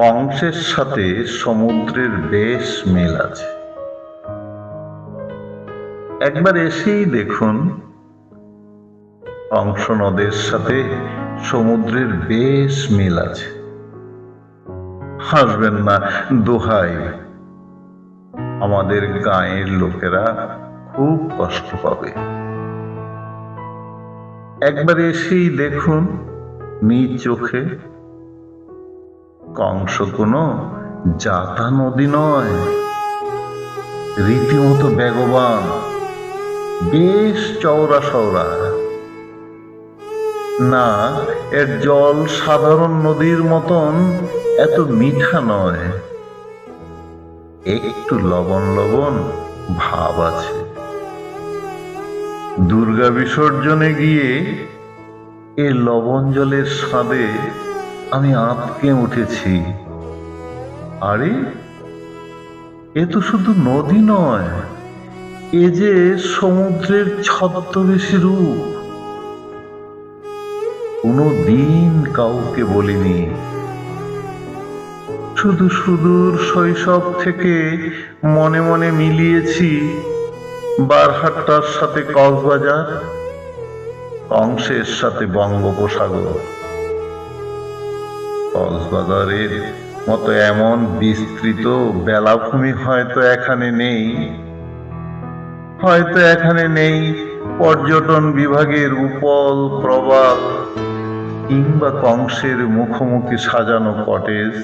কংসের সাথে সমুদ্রের বেশ মিল আছে। একবার এসেই দেখুন, কংস নদের সাথে সমুদ্রের বেশ মিল আছে। হাসবেন না, দোহাই, আমাদের গাঁয়ের লোকেরা খুব কষ্ট পাবে। একবার এসেই দেখুন নিজ চোখে, কংস কোনো যাতা নদী নয়, রীতিমতো বেগবান, বেশ চওড়া সওড়া। না, এর জল সাধারণ নদীর মতন এত মিঠা নয়, একটু লবণ লবণ ভাব আছে। দুর্গা বিসর্জনে গিয়ে এ লবণ জলের স্বাদে আমি আঁতকে উঠেছি। আরে, এ তো শুধু নদী নয়, এ যে সমুদ্রের ছদ্মবেশী রূপ। কোনো দিন কাউকে বলিনি, শুধু সুদূর শৈশব থেকে মনে মনে মিলিয়েছি বারহাট্টার সাথে কক্সবাজার, কংসের সাথে বঙ্গোপসাগর। কক্সবাজারের মতো এমন বিস্তৃত বেলাভূমি হয়তো এখানে নেই, হয়তো এখানে নেই পর্যটন বিভাগের উপল প্রবাল কিংবা কংসের মুখোমুখি সাজানো কটেজ।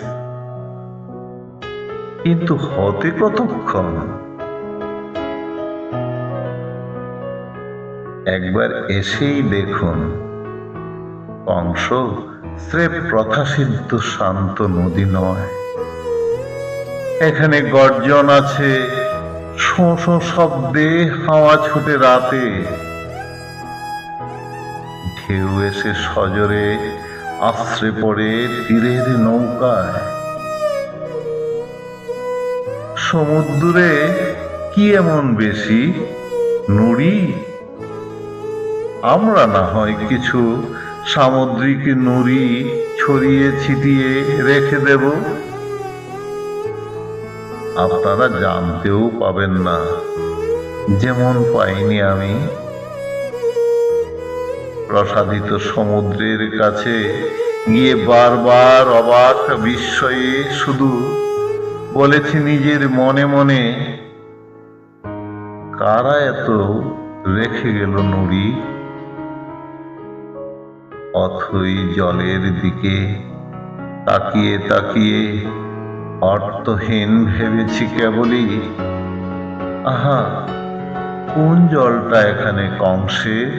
কিন্তু হতে কতক্ষণ? একবার এসেই দেখুন, কংস স্রেফ প্রথাসিদ্ধ শান্ত নদী নয়। এখানে গর্জন আছে, শোঁ শোঁ শব্দে হাওয়া ছুটে রাতে, ঢেউ এসে সজরে আশ্রে পড়ে তীরের নৌকায়। সমুদ্রে কি এমন বেশি নুড়ি? আমরা না হয় কিছু সামুদ্রিক নুড়ি ছড়িয়ে ছিটিয়ে রেখে দেব, আপনারা জানতেও পাবেন না যেমন পাইনি আমি। প্রসাদিত সমুদ্রের কাছে গিয়ে বারবার অবাক বিস্ময়ে শুধু বলেছি নিজের মনে মনে, কারা এত রেখে গেল নুড়ি? অথই জলের দিকে তাকিয়ে তাকিয়ে অর্থহীন ভেবেছি কেবলই, আহা, কোন জলটা এখানে কংসের?